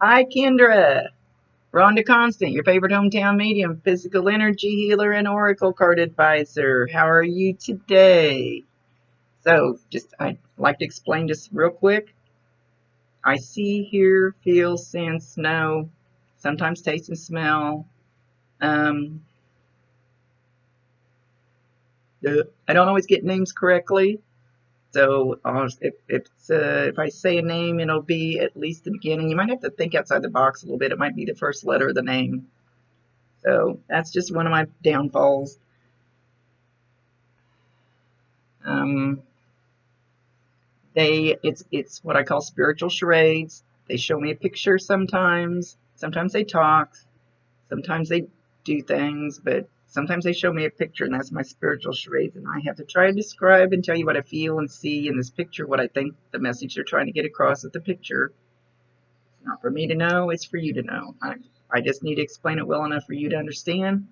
Hi, Kendra. Rhonda Constant, your favorite hometown medium, physical energy healer, and oracle card advisor. How are you today? So, I'd like to explain just real quick. I see, hear, feel, sense, know, sometimes taste and smell. Um, I don't always get names correctly. So, if I say a name, it'll be at least the beginning. You might have to think outside the box a little bit. It might be the first letter of the name. So that's just one of my downfalls. Um, it's what I call spiritual charades. They show me a picture sometimes. Sometimes they talk. Sometimes they do things, but sometimes they show me a picture, and that's my spiritual charades. And I have to try and describe and tell you what I feel and see in this picture, what I think the message they're trying to get across with the picture. It's not for me to know; it's for you to know. I just need to explain it well enough for you to understand.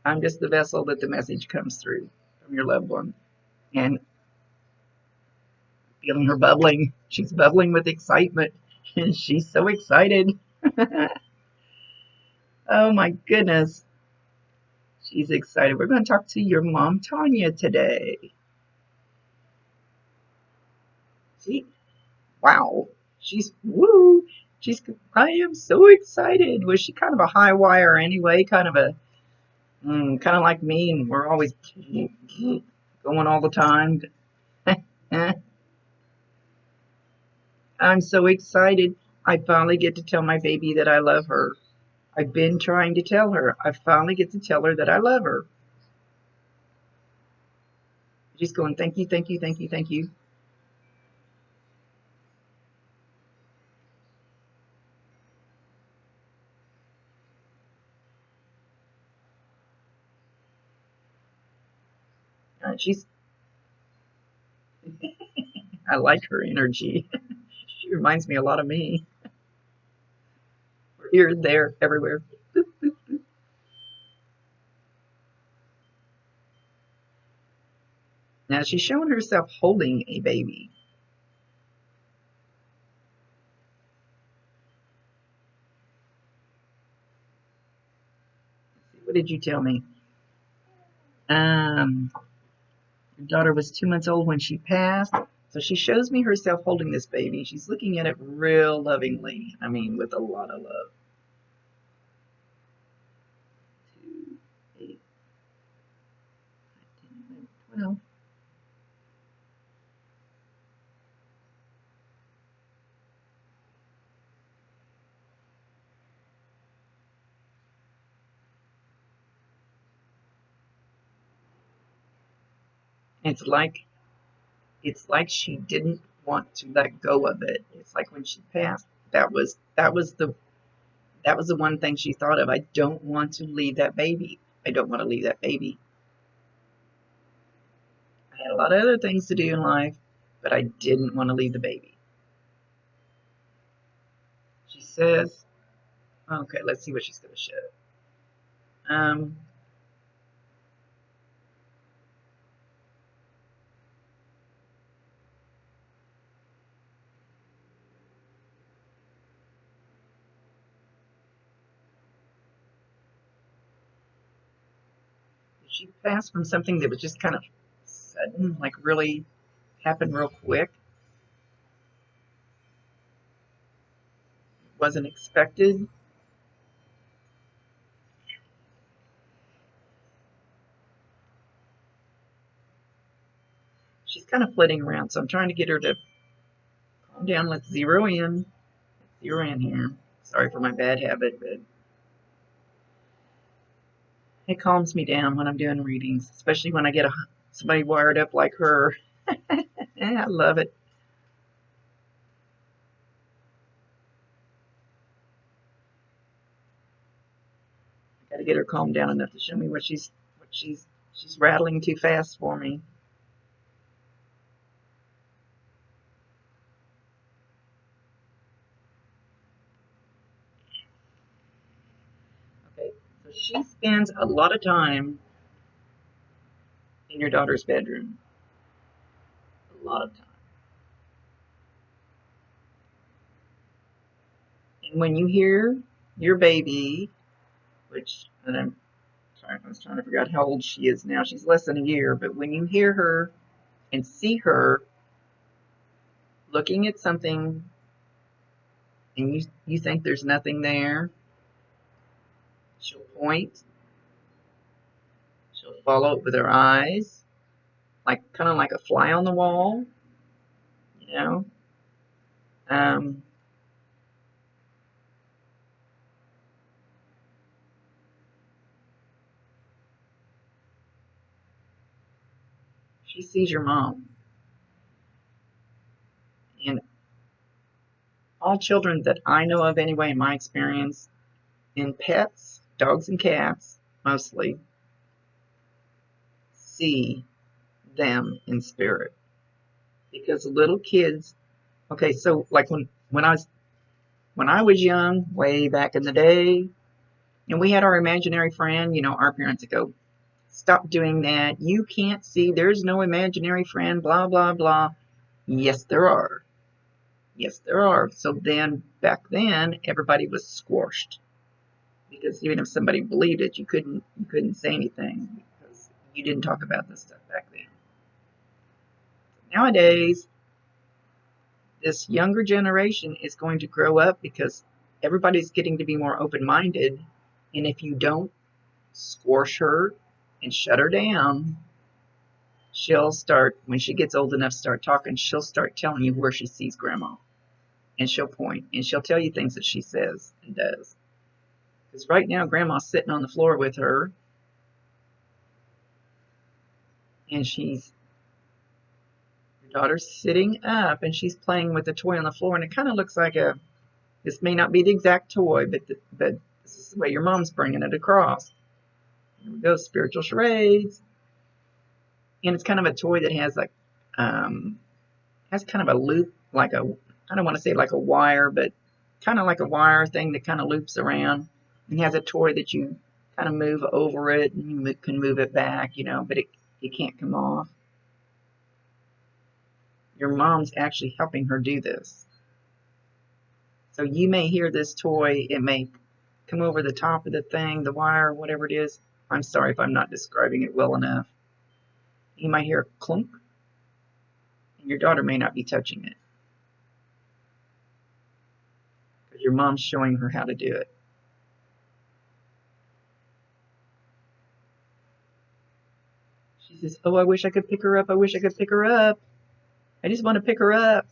I'm just the vessel that the message comes through from your loved one. And feeling her bubbling. She's bubbling with excitement. And she's so excited. Oh my goodness. She's excited. We're going to talk to your mom, Tanya, today. She, wow. She's, woo. She's, I am so excited. Was she kind of a high wire anyway? Kind of like me, and we're always going all the time. I'm so excited. I finally get to tell my baby that I love her. I've been trying to tell her. I finally get to tell her that I love her. She's going, thank you, thank you, thank you, thank you. She's, I like her energy. She reminds me a lot of me. We're here, there, everywhere. Now she's showing herself holding a baby. What did you tell me? Um, your daughter was 2 months old when she passed. So she shows me herself holding this baby. She's looking at it real lovingly. I mean, with a lot of love. 2, 8, 10, 12. It's like she didn't want to let go of it. It's like when she passed, that was the one thing she thought of. I don't want to leave that baby. I don't want to leave that baby. I had a lot of other things to do in life, but I didn't want to leave the baby. She says, okay, let's see what she's going to show. Um, she passed from something that was just kind of sudden, like really happened real quick. Wasn't expected. She's kind of flitting around, so I'm trying to get her to calm down. Let's zero in. Zero in here. Sorry for my bad habit, but it calms me down when I'm doing readings, especially when I get somebody wired up like her. I love it. I got to get her calmed down enough to show me what she's rattling too fast for me. Okay, so she spends a lot of time in your daughter's bedroom. A lot of time. And when you hear your baby, which, and I was trying to figure out how old she is now. She's less than a year, but when you hear her and see her looking at something and you think there's nothing there, she'll point, she'll follow it with her eyes, like kind of like a fly on the wall, you know. Um, she sees your mom, and all children that I know of, anyway, in my experience, in pets, dogs and cats mostly, see them in spirit because little kids. Okay, so like when I was young, way back in the day, and we had our imaginary friend, our parents would go, stop doing that. You can't see. There's no imaginary friend, blah, blah, blah. Yes, there are. Yes, there are. So then, back then, everybody was squashed because even if somebody believed it, you couldn't say anything because you didn't talk about this stuff back then. Nowadays, this younger generation is going to grow up because everybody's getting to be more open-minded, and if you don't squash her and shut her down, she'll start, when she gets old enough to start talking, she'll start telling you where she sees grandma, and she'll point and she'll tell you things that she says and does. Because right now grandma's sitting on the floor with her, and your daughter's sitting up and she's playing with a toy on the floor, and it kind of looks like this may not be the exact toy, but this is the way your mom's bringing it across. Here we go, spiritual charades. And it's kind of a toy that has kind of a loop, like I don't want to say like a wire, but kind of like a wire thing that kind of loops around, and has a toy that you kind of move over it, and you can move it back, but it can't come off. Your mom's actually helping her do this. So you may hear this toy, it may come over the top of the thing, the wire, whatever it is. I'm sorry if I'm not describing it well enough. You might hear a clunk, and your daughter may not be touching it because your mom's showing her how to do it. She says, oh, I wish I could pick her up. I wish I could pick her up. I just want to pick her up.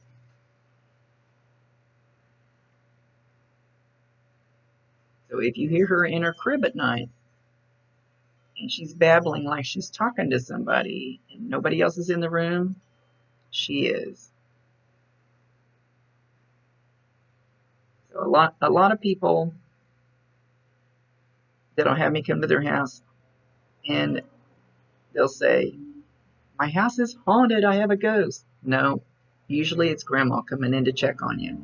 So if you hear her in her crib at night and she's babbling like she's talking to somebody and nobody else is in the room, she is. So a lot of people that'll have me come to their house and they'll say, my house is haunted. I have a ghost. No, usually it's grandma coming in to check on you.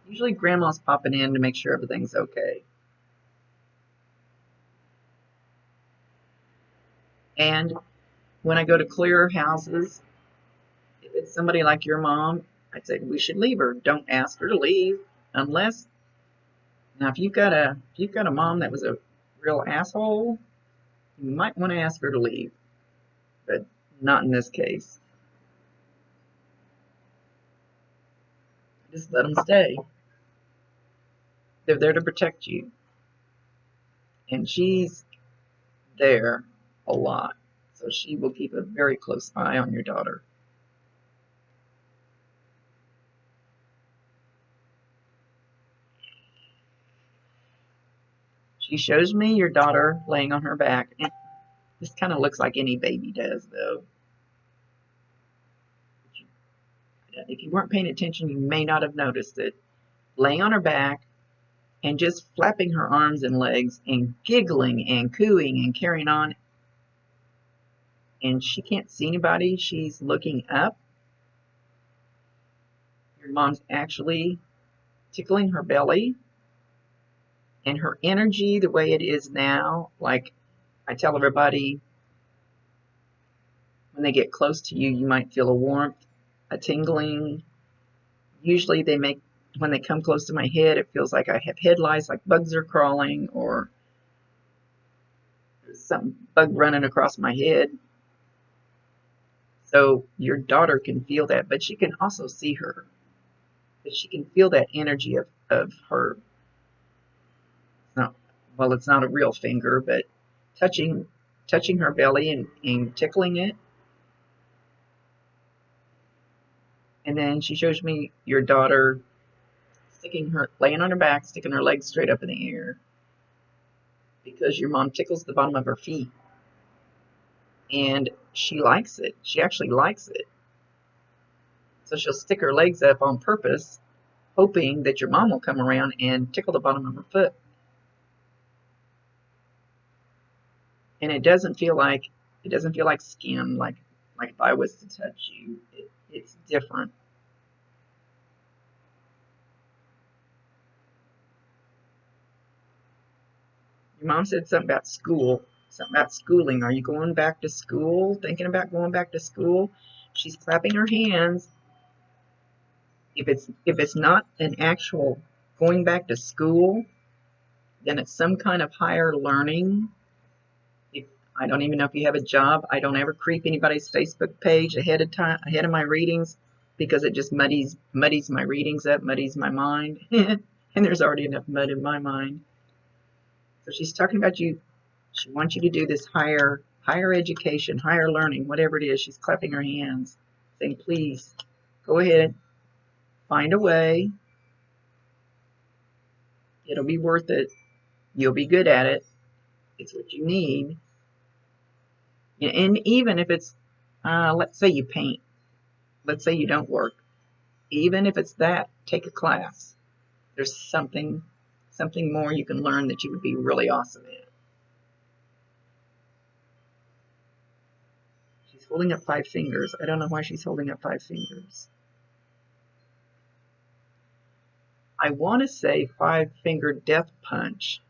Usually grandma's popping in to make sure everything's okay. And when I go to clear houses, if it's somebody like your mom, I'd say we should leave her. Don't ask her to leave unless, now if you've got a mom that was a real asshole, you might want to ask her to leave, but not in this case. Just let them stay. They're there to protect you, and she's there a lot, so she will keep a very close eye on your daughter. She shows me your daughter laying on her back. And this kind of looks like any baby does, though. If you weren't paying attention, you may not have noticed it. Laying on her back and just flapping her arms and legs and giggling and cooing and carrying on. And she can't see anybody. She's looking up. Your mom's actually tickling her belly. And her energy, the way it is now, like I tell everybody, when they get close to you, you might feel a warmth, a tingling. Usually they make when they come close to my head, it feels like I have head lice, like bugs are crawling, or there's some bug running across my head. So your daughter can feel that, but she can also see her. But she can feel that energy of her. Not, well, it's not a real finger, but touching her belly and tickling it. And then she shows me your daughter laying on her back, sticking her legs straight up in the air because your mom tickles the bottom of her feet. And she likes it. She actually likes it. So she'll stick her legs up on purpose, hoping that your mom will come around and tickle the bottom of her foot. And it doesn't feel like skin, like if I was to touch you. It's different. Your mom said something about school, something about schooling. Are you going back to school? Thinking about going back to school? She's clapping her hands. If it's not an actual going back to school, then it's some kind of higher learning. If, I don't even know if you have a job. I don't ever creep anybody's Facebook page ahead of my readings, because it just muddies my readings up, muddies my mind. And there's already enough mud in my mind. So she's talking about you. She wants you to do this higher education, higher learning, whatever it is. She's clapping her hands, saying, please, go ahead, find a way. It'll be worth it. You'll be good at it. It's what you need. And even if it's, let's say you paint, let's say you don't work, even if it's that, take a class. There's something more you can learn that you would be really awesome at. She's holding up 5 fingers. I don't know why she's holding up 5 fingers. I want to say 5-finger death punch.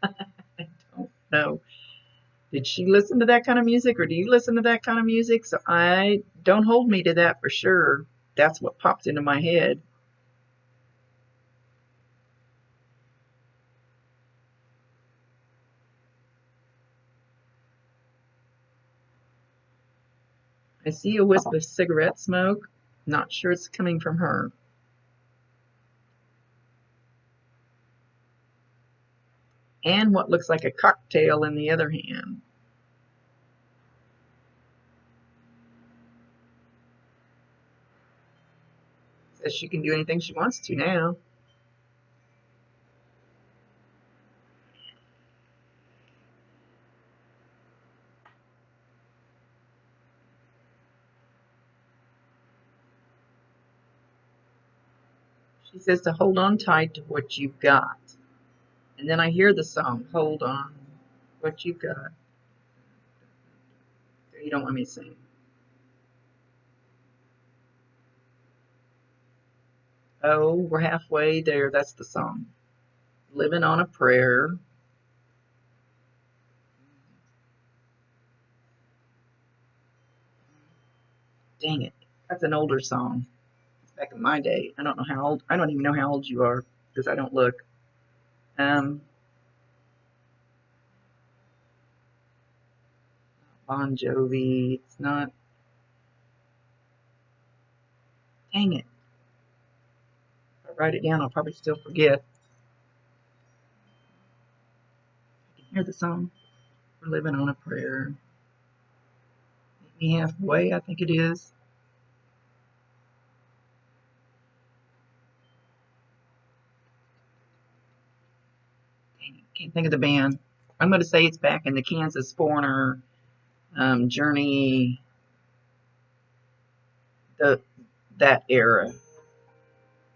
I don't know. Did she listen to that kind of music, or do you listen to that kind of music? So I don't hold me to that for sure. That's what popped into my head. I see a wisp of cigarette smoke. Not sure it's coming from her. And what looks like a cocktail in the other hand. Says she can do anything she wants to now. She says to hold on tight to what you've got. And then I hear the song, hold on, what you've got. You don't want me to sing. Oh, we're halfway there. That's the song. Living on a prayer. Dang it. That's an older song. It's back in my day. I don't know how old. I don't even know how old you are because I don't look. Bon Jovi. It's not. Dang it. If I write it down, I'll probably still forget. I can hear the song. We're living on a prayer. Meet me halfway, I think it is. Dang it. Can't think of the band. I'm going to say it's back in the Kansas Foreigner Journey, that era.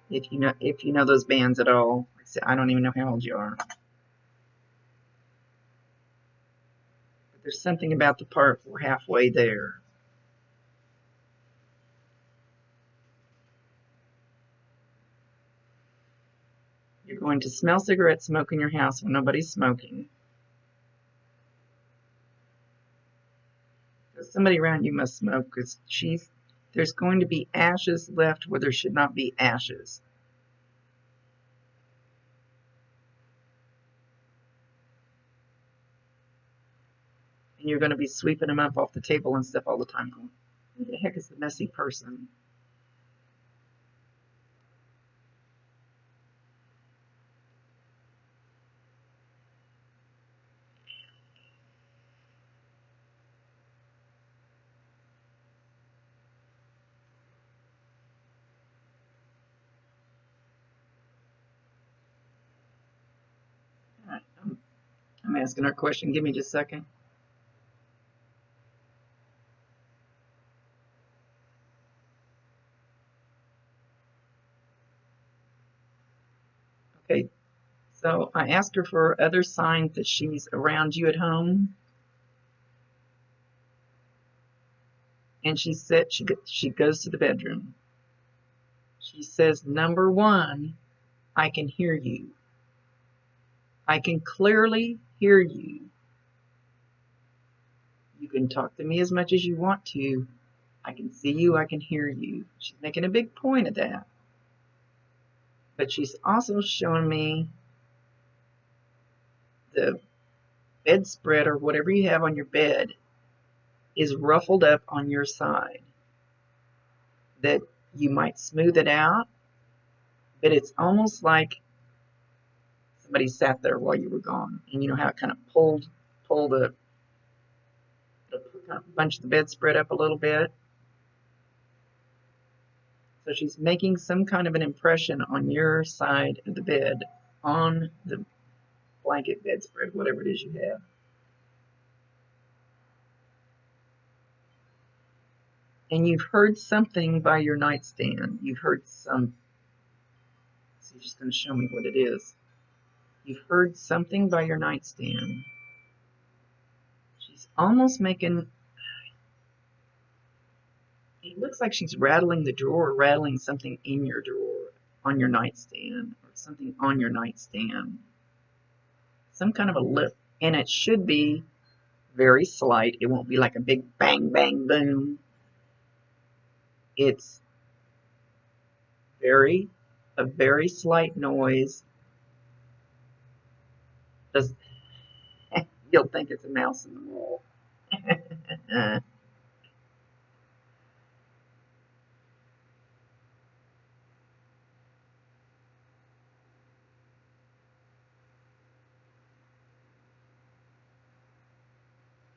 If you know those bands at all, I don't even know how old you are. But there's something about the part we're halfway there. You're going to smell cigarette smoke in your house when nobody's smoking. Somebody around you must smoke because there's going to be ashes left where there should not be ashes. And you're going to be sweeping them up off the table and stuff all the time. Going, who the heck is the messy person? All right, I'm asking her a question. Give me just a second. Okay, so I asked her for other signs that she's around you at home, and she said she goes to the bedroom. She says, number one, I can hear you. I can clearly hear you. You can talk to me as much as you want to. I can see you. I can hear you. She's making a big point of that. But she's also showing me the bedspread or whatever you have on your bed is ruffled up on your side. That you might smooth it out, but it's almost like somebody sat there while you were gone. And you know how it kind of pulled the kind of bunched the bedspread up a little bit. So she's making some kind of an impression on your side of the bed, on the blanket bedspread, whatever it is you have. And you've heard something by your nightstand. You've heard some. She's just going to show me what it is. You've heard something by your nightstand. She's almost making. It looks like she's rattling the drawer, rattling something in your drawer, on your nightstand, or something on your nightstand. Some kind of a lip. And it should be very slight. It won't be like a big bang, bang, boom. It's a very slight noise. Does You'll think it's a mouse in the wall.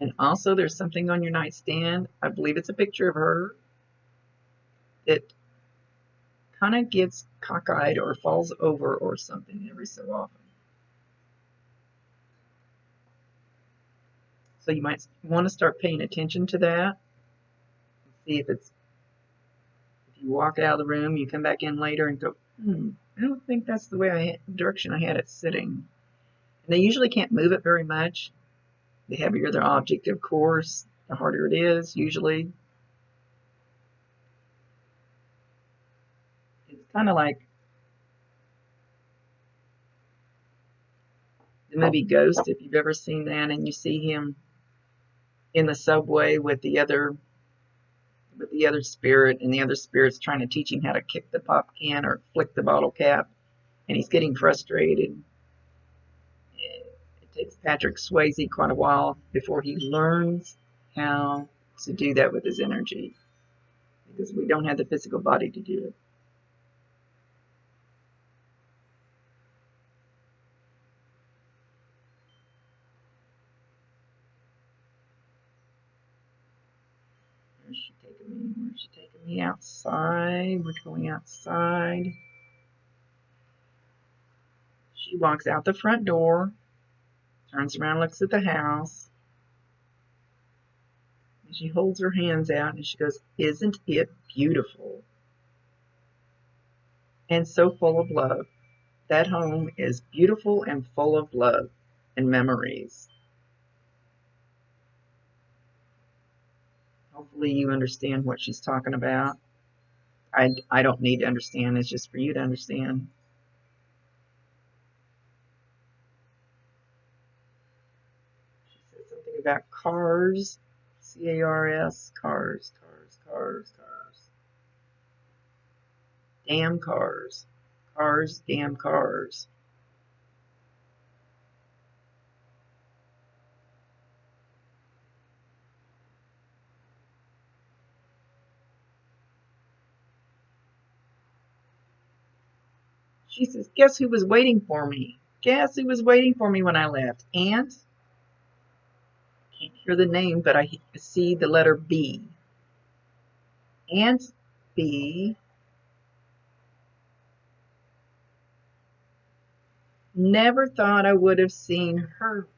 And also, there's something on your nightstand. I believe it's a picture of her that kind of gets cockeyed or falls over or something every so often. So you might want to start paying attention to that. See if you walk out of the room, you come back in later and go, I don't think that's the direction I had it sitting. And they usually can't move it very much. The heavier the object, of course, the harder it is, usually. It's kind of like the movie Ghost, if you've ever seen that, and you see him in the subway with the other spirit, and the other spirit's trying to teach him how to kick the pop can or flick the bottle cap, and he's getting frustrated. It takes Patrick Swayze quite a while before he learns how to do that with his energy, because we don't have the physical body to do it. Where's she taking me? Where's she taking me? Outside. We're going outside. She walks out the front door, turns around, looks at the house, and she holds her hands out and she goes, "Isn't it beautiful? And so full of love." That home is beautiful and full of love and memories. Hopefully you understand what she's talking about. I don't need to understand. It's just for you to understand. She said something about cars. C-A-R-S. Cars, cars, cars, cars. Damn cars. Cars, damn cars. She says, guess who was waiting for me? Guess who was waiting for me when I left? Aunt? Can't hear the name, but I see the letter B. Aunt B. Never thought I would have seen her.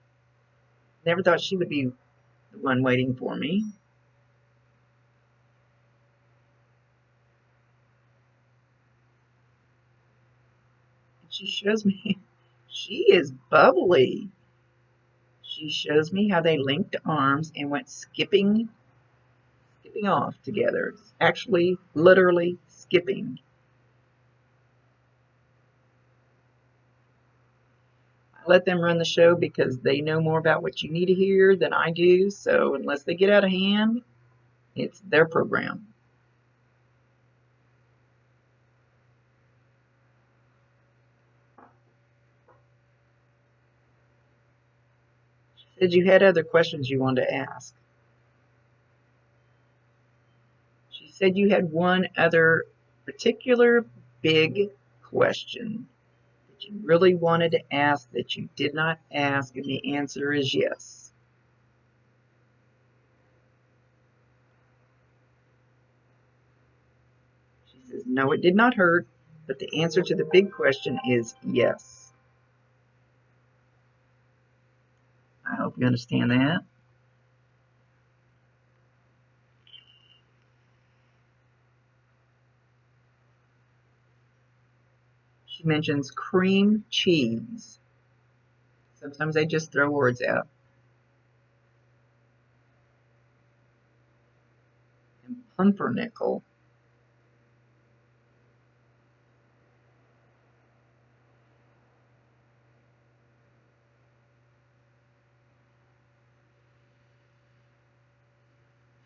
Never thought she would be the one waiting for me. She shows me, she is bubbly. She shows me how they linked arms and went skipping off together. Actually, literally skipping. I let them run the show because they know more about what you need to hear than I do. So unless they get out of hand, it's their program. She said you had other questions you wanted to ask. She said you had one other particular big question that you really wanted to ask that you did not ask, and the answer is yes. She says, no, it did not hurt, but the answer to the big question is yes. I hope you understand that. She mentions cream cheese. Sometimes I just throw words out. And pumpernickel.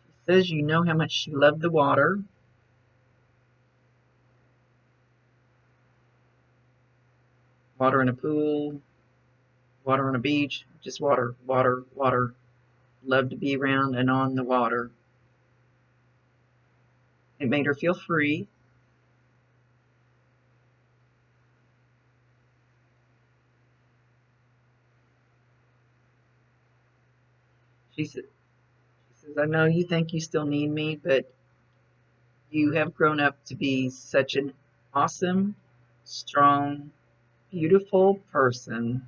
She says you know how much she loved the water. Water in a pool, water on a beach, just water, water, water. Loved to be around and on the water. It made her feel free. She says, I know you think you still need me, but you have grown up to be such an awesome, strong, beautiful person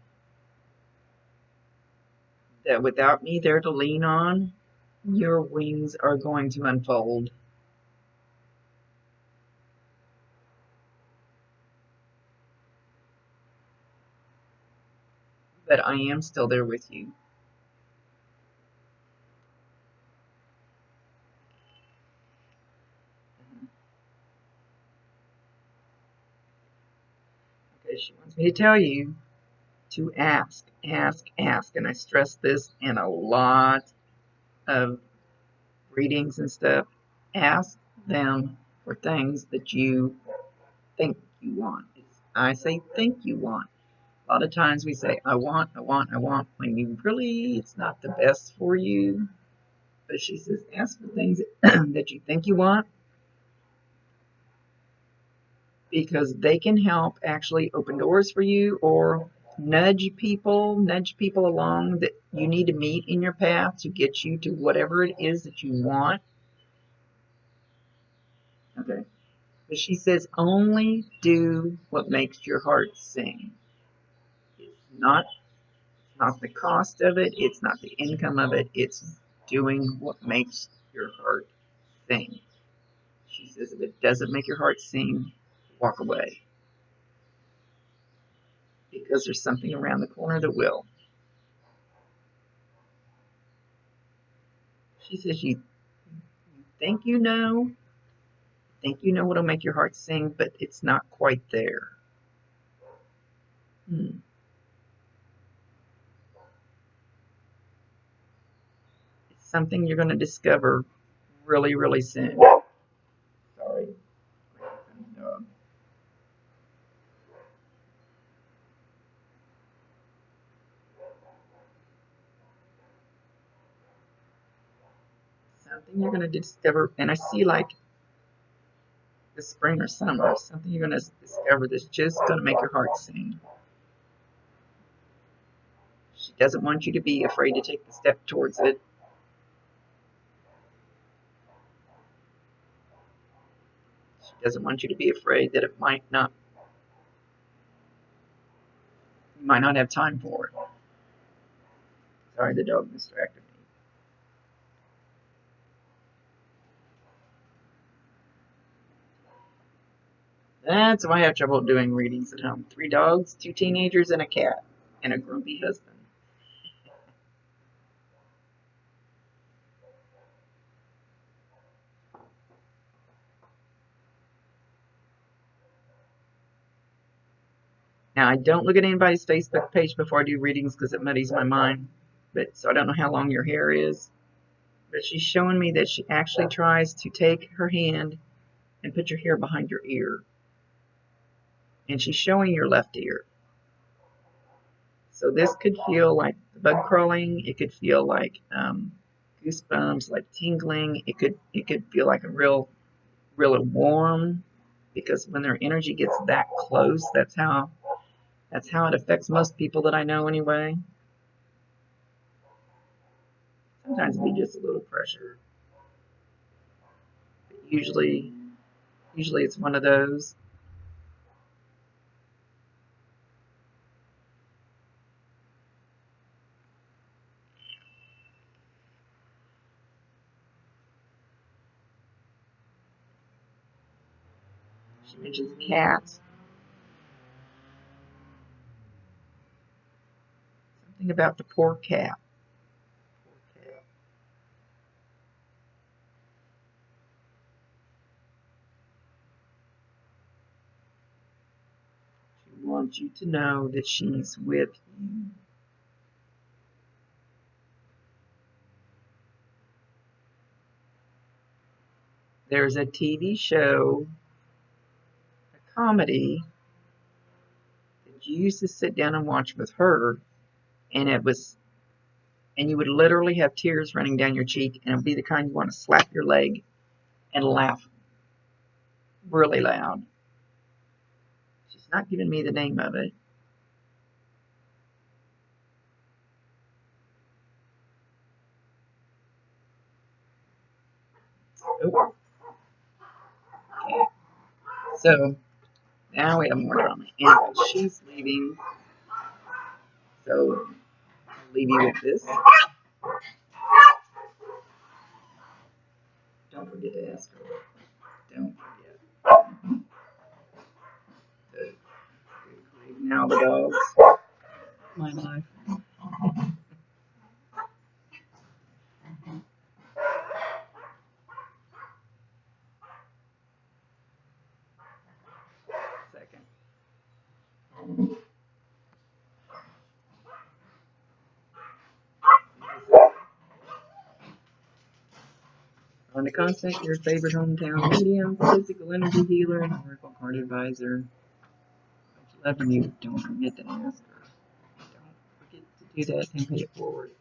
that without me there to lean on, your wings are going to unfold. But I am still there with you. Because she wants me to tell you to ask, ask, ask. And I stress this in a lot of readings and stuff. Ask them for things that you think you want. I say think you want. A lot of times we say, I want, I want, I want, when you really, it's not the best for you. But she says, ask for things that you think you want because they can help actually open doors for you or nudge people along that you need to meet in your path to get you to whatever it is that you want. Okay. But she says, only do what makes your heart sing. It's not the cost of it, it's not the income of it, it's doing what makes your heart sing. She says, if it doesn't make your heart sing, walk away. Because there's something around the corner that will. She says, you think you know what'll make your heart sing, but it's not quite there. Hmm. It's something you're going to discover really, really soon. Sorry. Something you're going to discover, and I see like this spring or summer, something you're going to discover that's just going to make your heart sing. She doesn't want you to be afraid to take the step towards it. She doesn't want you to be afraid that it might not, you might not have time for it. Sorry, the dog distracted me. That's why I have trouble doing readings at home. 3 dogs, 2 teenagers, and a cat, and a grumpy husband. Now, I don't look at anybody's Facebook page before I do readings because it muddies my mind. But so I don't know how long your hair is. But she's showing me that she actually tries to take her hand and put your hair behind your ear. And she's showing your left ear. So this could feel like bug crawling. It could feel like goosebumps, like tingling. It could feel like a really warm, because when their energy gets that close, that's how it affects most people that I know anyway. Sometimes it'd be just a little pressure. But usually it's one of those. She mentions cats. Something about the poor cat. She wants you to know that she's with you. There's a TV show, a comedy, that you used to sit down and watch with her, and you would literally have tears running down your cheek, and it would be the kind you want to slap your leg and laugh really loud. She's not giving me the name of it. Oh. Okay. So now we have more drama. Anyway, she's leaving. So I'll leave you with this. Don't forget to ask her. Don't forget. Good. Now the dogs. My life. Second. On to contact your favorite hometown medium, physical energy healer, and oracle card advisor. Much love to you. Don't forget to ask her. Don't forget to do that and pay it forward.